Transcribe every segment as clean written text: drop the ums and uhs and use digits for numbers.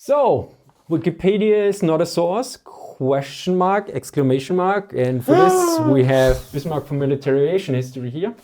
So, Wikipedia is not a source, question mark, exclamation mark. And for this, we have Bismarck for military aviation history here.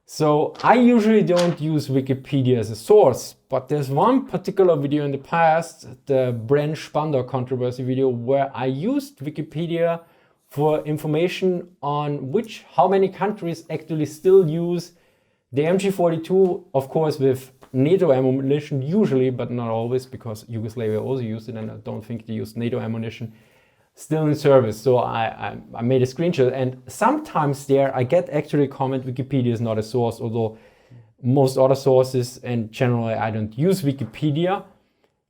So, I usually don't use Wikipedia as a source, but there's one particular video in the past, the Bren-Spandau controversy video, where I used Wikipedia for information on how many countries actually still use the MG42, of course, with NATO ammunition usually, but not always, because Yugoslavia also used it, and I don't think they used NATO ammunition still in service. So I made a screenshot, and sometimes there I get actually a comment, Wikipedia is not a source, although most other sources, and generally I don't use Wikipedia.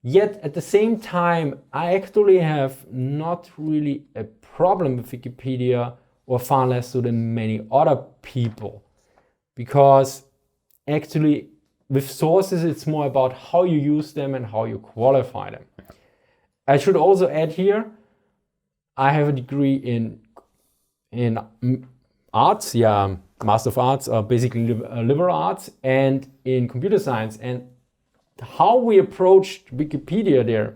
Yet at the same time, I actually have not really a problem with Wikipedia, or far less so than many other people, because actually with sources it's more about how you use them and how you qualify them. I should also add here, I have a degree in arts, Master of Arts, basically liberal arts, and in computer science, and how we approached Wikipedia there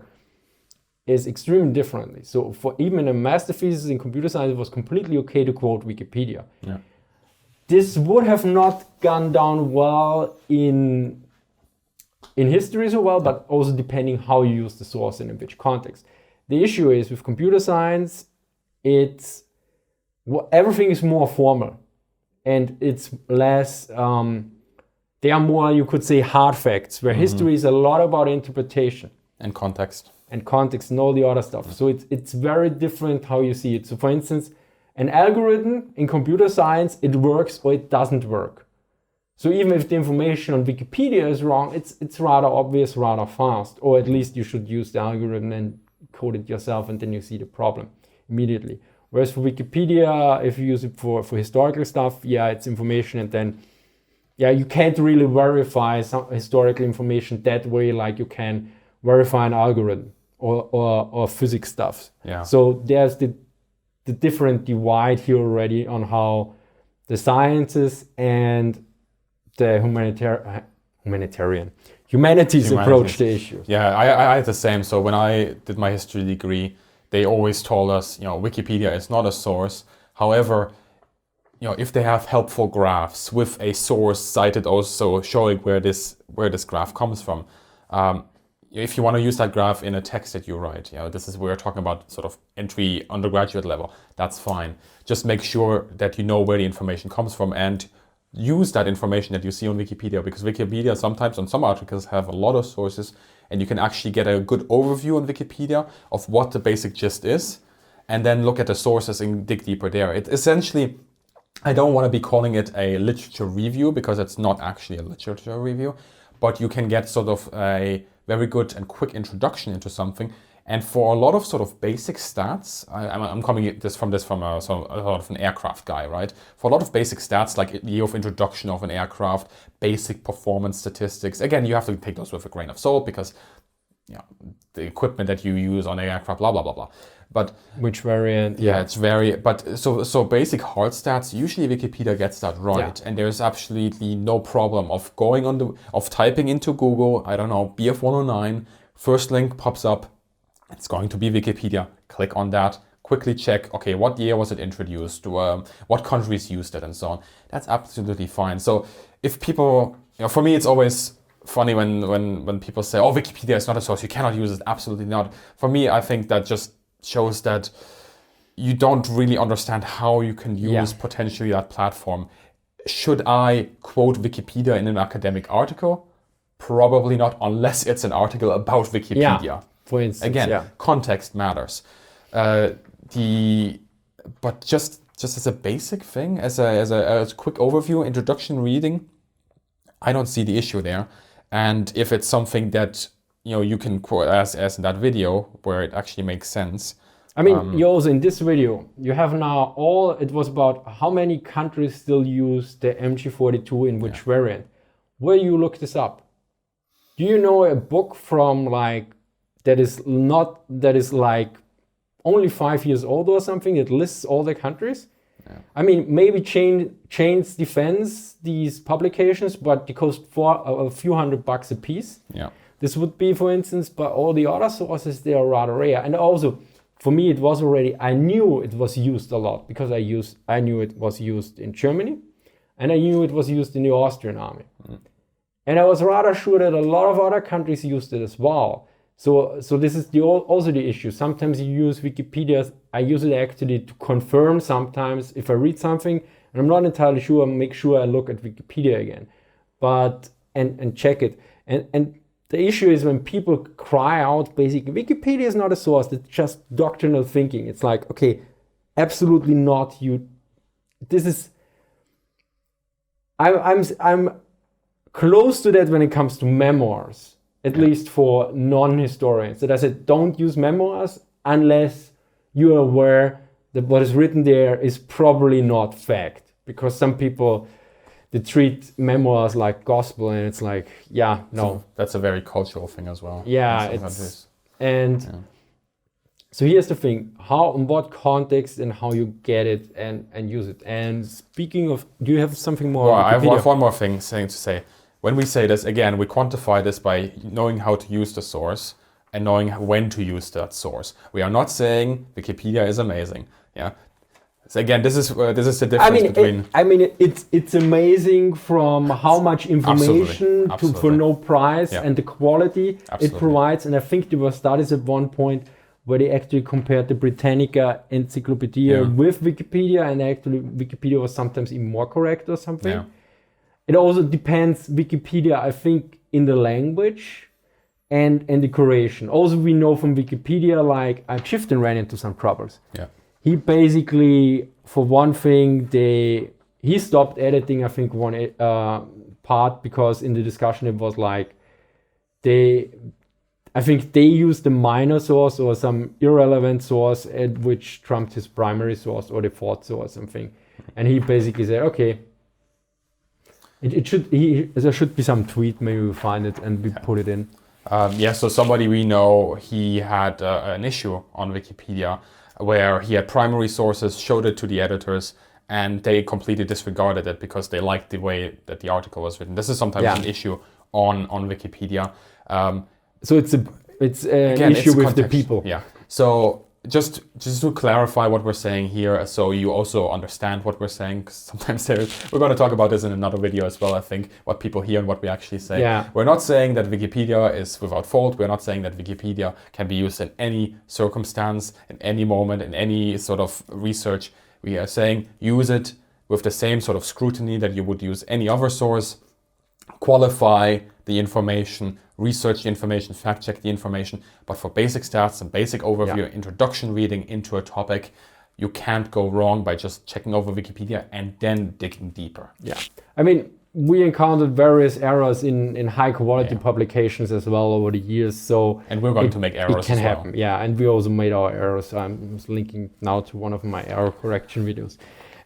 is extremely differently. So for even in a master thesis in computer science, it was completely okay to quote Wikipedia. Yeah. This would have not gone down well in history so well, but also depending how you use the source and in which context. The issue is with computer science, everything is more formal, and it's less, they are more, you could say, hard facts, where history is a lot about interpretation. And context. And all the other stuff. So it's very different how you see it. So for instance, an algorithm in computer science, it works or it doesn't work. So even if the information on Wikipedia is wrong, it's rather obvious, rather fast, or at least you should use the algorithm and code it yourself, and then you see the problem immediately. Whereas for Wikipedia, if you use it for historical stuff, it's information, and then you can't really verify some historical information that way like you can verify an algorithm or physics stuff. Yeah. So there's the different divide here already on how the sciences and the humanities approach the issue. Yeah, I had the same. So when I did my history degree, they always told us, Wikipedia is not a source. However, if they have helpful graphs with a source cited also showing where this graph comes from, if you want to use that graph in a text that you write, this is we're talking about sort of entry undergraduate level, that's fine. Just make sure that you know where the information comes from and use that information that you see on Wikipedia, because Wikipedia sometimes on some articles have a lot of sources, and you can actually get a good overview on Wikipedia of what the basic gist is, and then look at the sources and dig deeper there. It essentially, I don't want to be calling it a literature review, because it's not actually a literature review, but you can get sort of a very good and quick introduction into something. And for a lot of sort of basic stats, I'm coming from a sort of an aircraft guy, right? For a lot of basic stats, like the year of introduction of an aircraft, basic performance statistics, again, you have to take those with a grain of salt, because the equipment that you use on an aircraft, blah, blah, blah, blah. But which variant? Yeah, it's very, but so basic hard stats, usually Wikipedia gets that right. Yeah. And there's absolutely no problem of of typing into Google, I don't know, BF109, first link pops up, it's going to be Wikipedia, click on that, quickly check, okay, what year was it introduced, what countries used it, and so on. That's absolutely fine. So if people, for me, it's always funny when people say, oh, Wikipedia is not a source, you cannot use it. Absolutely not. For me, I think that just shows that you don't really understand how you can use potentially that platform. Should I quote Wikipedia in an academic article? Probably not, unless it's an article about Wikipedia. Yeah, for instance. Again, context matters. But just as a basic thing, as a quick overview, introduction reading, I don't see the issue there. And if it's something that you can quote as in that video where it actually makes sense. I mean, you also in this video, you have now it was about how many countries still use the MG42 in which variant. Where you look this up? Do you know a book from that is only 5 years old or something that lists all the countries? Yeah. I mean, maybe Chains defends these publications, but they cost a few $100 a piece. Yeah. This would be, for instance, but all the other sources, they are rather rare. And also, for me, it was already, I knew it was used a lot because I knew it was used in Germany, and I knew it was used in the Austrian army. And I was rather sure that a lot of other countries used it as well. So this is also the issue. Sometimes you use Wikipedia. I use it actually to confirm sometimes if I read something and I'm not entirely sure, make sure I look at Wikipedia again, but and check it. And the issue is when people cry out, basically, Wikipedia is not a source. It's just doctrinal thinking. It's like, okay, absolutely not. I'm close to that when it comes to memoirs, at least for non-historians. That I said, don't use memoirs unless you are aware that what is written there is probably not fact. Because some people, they treat memoirs like gospel, and it's like, yeah, no. So that's a very cultural thing as well. Yeah, so here's the thing, in what context and how you get it and use it. And speaking of, do you have something more? Well, I have one more thing to say. When we say this, again, we quantify this by knowing how to use the source and knowing when to use that source. We are not saying Wikipedia is amazing. Yeah. So again, this is the difference between. It's amazing from how much information for no price and the quality it provides. And I think there were studies at one point where they actually compared the Britannica Encyclopedia with Wikipedia, and actually Wikipedia was sometimes even more correct or something. Yeah. It also depends, Wikipedia, I think, in the language and the curation. Also, we know from Wikipedia, like, Chifton ran into some troubles. Yeah. He basically, for one thing, he stopped editing, I think, one part, because in the discussion it was like, I think they used a minor source or some irrelevant source at which trumped his primary source or default source or something. And he basically said, okay, there should be some tweet, maybe we'll find it and we put it in. So somebody we know, he had an issue on Wikipedia where he had primary sources, showed it to the editors, and they completely disregarded it because they liked the way that the article was written. This is sometimes an issue on Wikipedia. So it's an issue with the people. Yeah. So just to clarify what we're saying here, so you also understand what we're saying, because sometimes we're going to talk about this in another video as well, I think, what people hear and what we actually say. Yeah. We're not saying that Wikipedia is without fault. We're not saying that Wikipedia can be used in any circumstance, in any moment, in any sort of research. We are saying use it with the same sort of scrutiny that you would use any other source. Qualify the information, research the information, fact check the information, but for basic stats and basic overview, introduction reading into a topic, you can't go wrong by just checking over Wikipedia and then digging deeper. Yeah, I mean, we encountered various errors in high quality publications as well over the years, and we're going to make errors. It can happen, and we also made our errors. So I'm linking now to one of my error correction videos.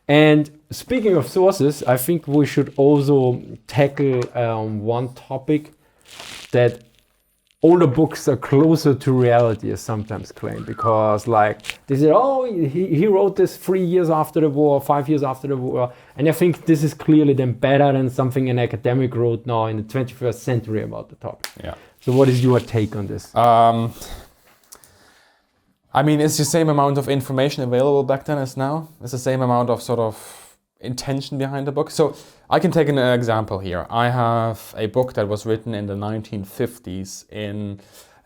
And speaking of sources, I think we should also tackle one topic that older books are closer to reality, as sometimes claimed, because like they said, oh, he wrote this 3 years after the war, 5 years after the war, and I think this is clearly then better than something an academic wrote now in the 21st century about the topic. Yeah. So what is your take on this? I mean, it's the same amount of information available back then as now. It's the same amount of sort of intention behind the book. So I can take an example here. I have a book that was written in the 1950s in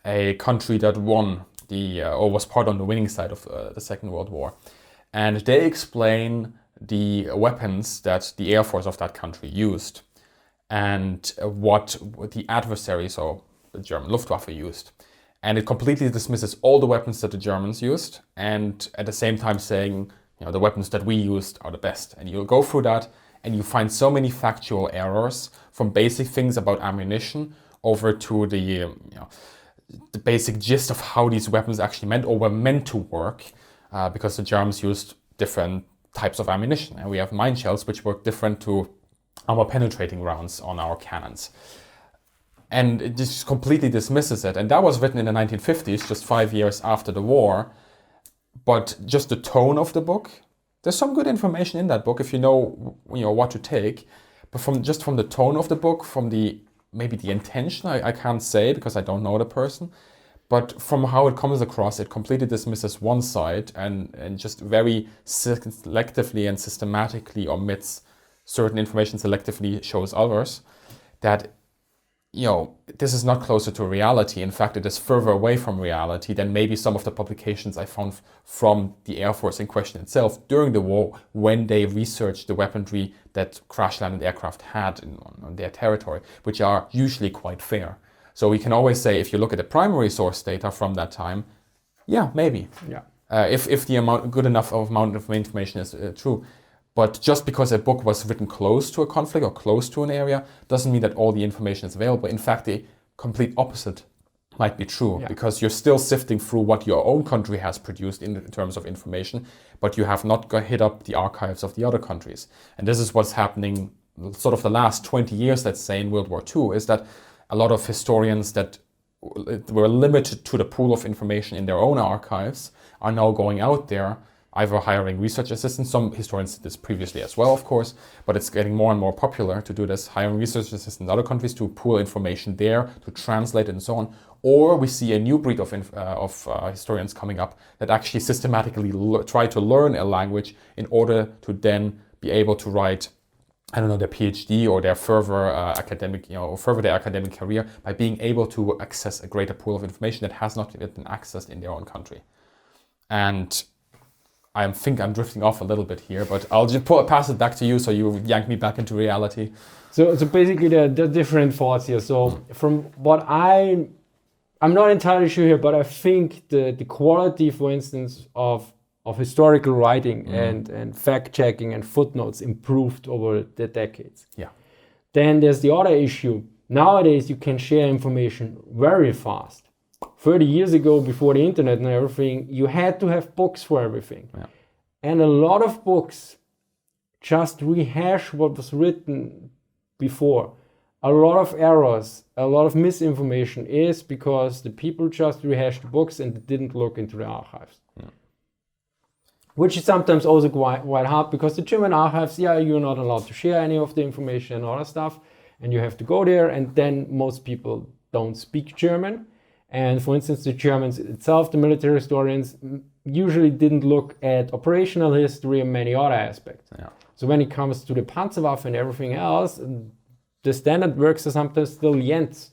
a country that won or was part on the winning side of the Second World War. And they explain the weapons that the Air Force of that country used and what the adversary, so the German Luftwaffe, used. And it completely dismisses all the weapons that the Germans used, and at the same time saying, the weapons that we used are the best. And you'll go through that, and you find so many factual errors, from basic things about ammunition over to the basic gist of how these weapons actually meant or were meant to work, because the Germans used different types of ammunition, and we have mine shells which work different to armor penetrating rounds on our cannons. And it just completely dismisses it. And that was written in the 1950s, just 5 years after the war. But just the tone of the book, there's some good information in that book if you know what to take. But from the tone of the book, from the maybe the intention, I can't say because I don't know the person. But from how it comes across, it completely dismisses one side and just very selectively and systematically omits certain information, selectively shows others. That, this is not closer to reality. In fact, it is further away from reality than maybe some of the publications I found from the Air Force in question itself during the war, when they researched the weaponry that crash-landed aircraft had on their territory, which are usually quite fair. So we can always say, if you look at the primary source data from that time, yeah, maybe. Yeah. If the good enough amount of information is true. But just because a book was written close to a conflict or close to an area doesn't mean that all the information is available. In fact, the complete opposite might be true, because you're still sifting through what your own country has produced in terms of information, but you have not hit up the archives of the other countries. And this is what's happening sort of the last 20 years, let's say, in World War II, is that a lot of historians that were limited to the pool of information in their own archives are now going out there, either hiring research assistants. Some historians did this previously as well, of course, but it's getting more and more popular to do this, hiring research assistants in other countries to pool information there, to translate it and so on. Or we see a new breed of historians coming up that actually systematically try to learn a language in order to then be able to write, their PhD or their further further their academic career by being able to access a greater pool of information that has not yet been accessed in their own country. And I think I'm drifting off a little bit here, but I'll just pass it back to you so you yank me back into reality. So basically the different thoughts here. So from what I'm not entirely sure here, but I think the quality, for instance, of historical writing and fact-checking and footnotes improved over the decades. Yeah. Then there's the other issue. Nowadays, you can share information very fast. 30 years ago, before the internet and everything, you had to have books for everything. Yeah. And a lot of books just rehash what was written before. A lot of errors, a lot of misinformation is because the people just rehashed the books and didn't look into the archives. Yeah. Which is sometimes also quite hard, because the German archives, you're not allowed to share any of the information and other stuff, and you have to go there, and then most people don't speak German. And for instance, the Germans itself, the military historians, usually didn't look at operational history and many other aspects. Yeah. So when it comes to the Panzerwaffe and everything else, the standard works are sometimes still Jens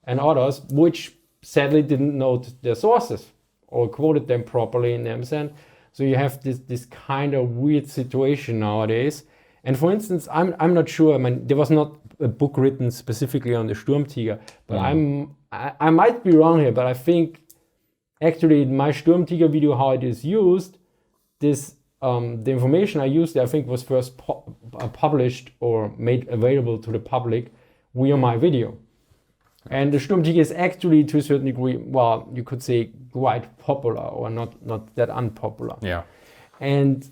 and others, which sadly didn't note their sources or quoted them properly in them sense. So you have this kind of weird situation nowadays. And for instance, I'm not sure. There was not a book written specifically on the Sturmtiger, but I might be wrong here. But I think actually in my Sturmtiger video, how it is used, the information I used, I think, was first published or made available to the public via my video. And the Sturmtiger is actually, to a certain degree, well, you could say quite popular, or not that unpopular. Yeah. And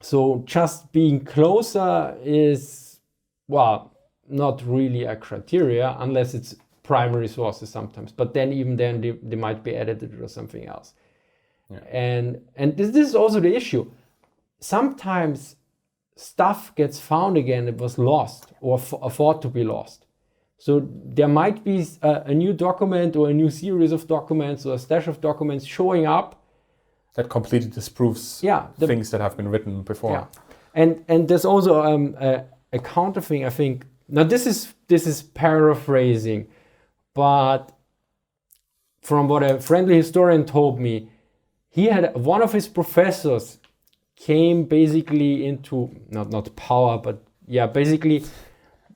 so just being closer is, well, not really a criteria unless it's primary sources sometimes. But then even then they might be edited or something else. Yeah. And this is also the issue. Sometimes stuff gets found again that was lost or thought to be lost. So there might be a new document or a new series of documents or a stash of documents showing up that completely disproves things that have been written before. Yeah. And there's also a counter thing, I think. Now this is paraphrasing, but from what a friendly historian told me, he had one of his professors came basically into not power, but basically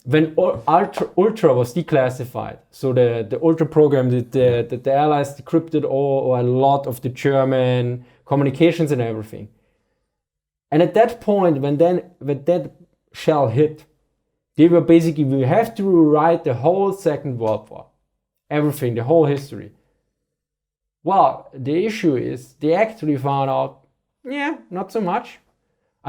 when Ultra was declassified, so the Ultra program that the Allies decrypted all or a lot of the German communications and everything. And at that point, when that shell hit, they were basically, we have to rewrite the whole Second World War, everything, the whole history. Well, the issue is they actually found out, not so much.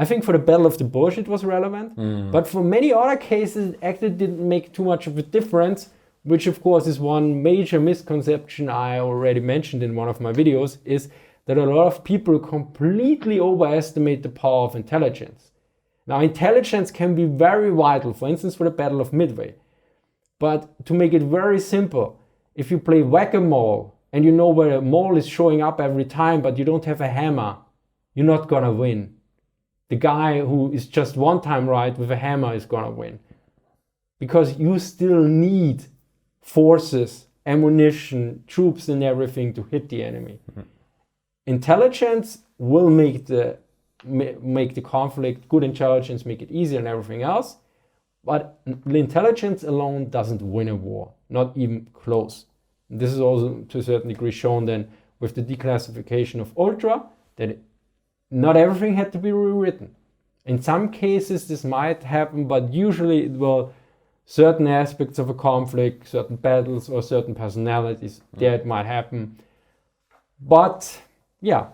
I think for the Battle of the Bulge it was relevant, but for many other cases it actually didn't make too much of a difference, which of course is one major misconception I already mentioned in one of my videos, is that a lot of people completely overestimate the power of intelligence. Now, intelligence can be very vital, for instance, for the Battle of Midway. But to make it very simple, if you play whack-a-mole and you know where a mole is showing up every time, but you don't have a hammer, you're not gonna win. The guy who is just one time right with a hammer is gonna win. Because you still need forces, ammunition, troops and everything to hit the enemy. Intelligence will make the conflict, good intelligence make it easier and everything else. But intelligence alone doesn't win a war, not even close. This is also to a certain degree shown then with the declassification of Ultra, that not everything had to be rewritten. In some cases this might happen, but usually it will certain aspects of a conflict, certain battles or certain personalities, there it might happen. But yeah,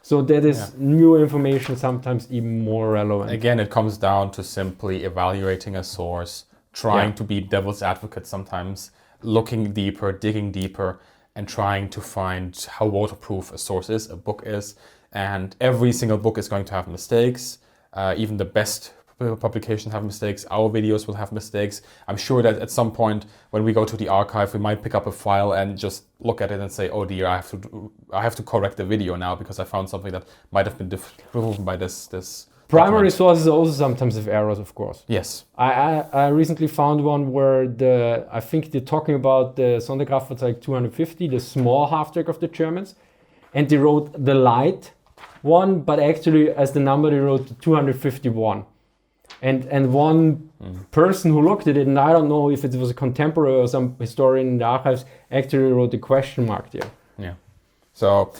so that is new information, sometimes even more relevant. Again, it comes down to simply evaluating a source, trying to be devil's advocate sometimes, looking deeper, digging deeper, and trying to find how waterproof a source is, a book is. And every single book is going to have mistakes. Even the best publications have mistakes. Our videos will have mistakes. I'm sure that at some point when we go to the archive, we might pick up a file and just look at it and say, oh dear, I have to correct the video now because I found something that might have been proven by this Primary document. sources also sometimes have errors, of course. Yes. I recently found one where I think they're talking about the Sonderkraftfahrzeug 250, the small half-track of the Germans, and they wrote the light one, but actually as the number they wrote 251. And one person who looked at it, and I don't know if it was a contemporary or some historian in the archives, actually wrote a question mark there. Yeah. So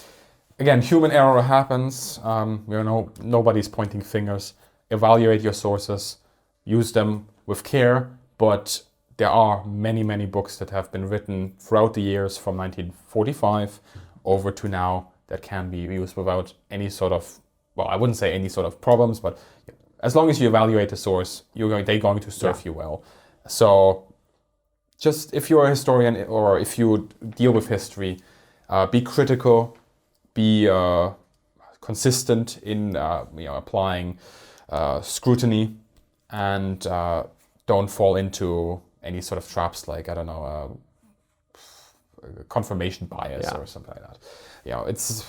again, human error happens. Nobody's pointing fingers. Evaluate your sources, use them with care. But there are many, many books that have been written throughout the years from 1945 over to now that can be used without any sort of, well, I wouldn't say any sort of problems, but as long as you evaluate the source, they're going to serve you well. So just if you're a historian or if you deal with history, be critical, be consistent in applying scrutiny, and don't fall into any sort of traps like, I don't know, confirmation bias or something like that.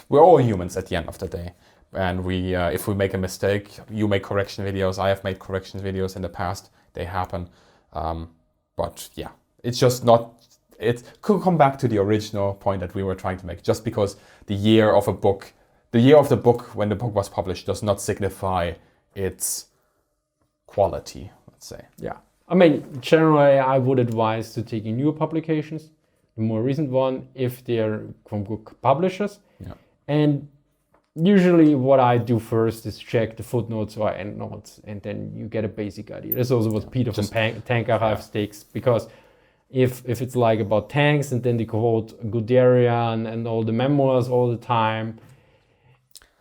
We're all humans at the end of the day. And if we make a mistake, you make correction videos. I have made correction videos in the past. They happen. But yeah, it's just not. It could come back to the original point that we were trying to make. Just because the year of the book when the book was published does not signify its quality, let's say. Yeah. I mean, generally, I would advise to take in newer publications, the more recent one, if they're from good publishers. Yeah. And usually what I do first is check the footnotes or endnotes, and then you get a basic idea. That's also what Peter from Tank Archives takes, because if it's like about tanks and then they quote Guderian and all the memoirs all the time,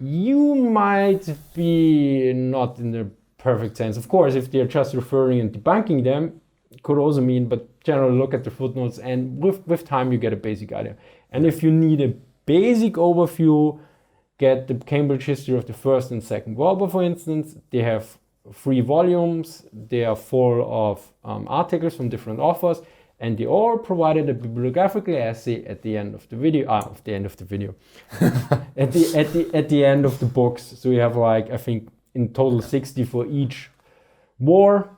you might be not in the perfect sense. Of course, if they're just referring and debunking them, could also mean, but generally look at the footnotes, and with time you get a basic idea. And if you need a basic overview, get the Cambridge History of the First and Second World War, for instance. They have 3 volumes. They are full of articles from different authors, and they all provided a bibliographical essay at the end of the video. At the end of the books. So we have, like, I think in total 60 for each war,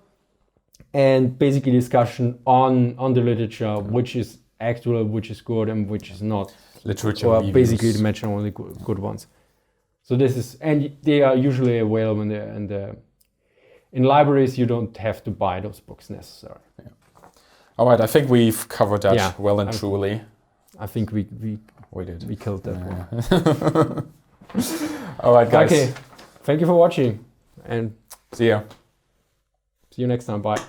and basically discussion on the literature, which is actual, which is good, and which is not. Literature or reviews. Basically to mention only good ones. So this is, and they are usually available in libraries. You don't have to buy those books necessarily. Yeah. All right, I think we've covered that well and truly. I think we did. We killed that one. All right, guys. Okay, thank you for watching, and see ya. See you next time. Bye.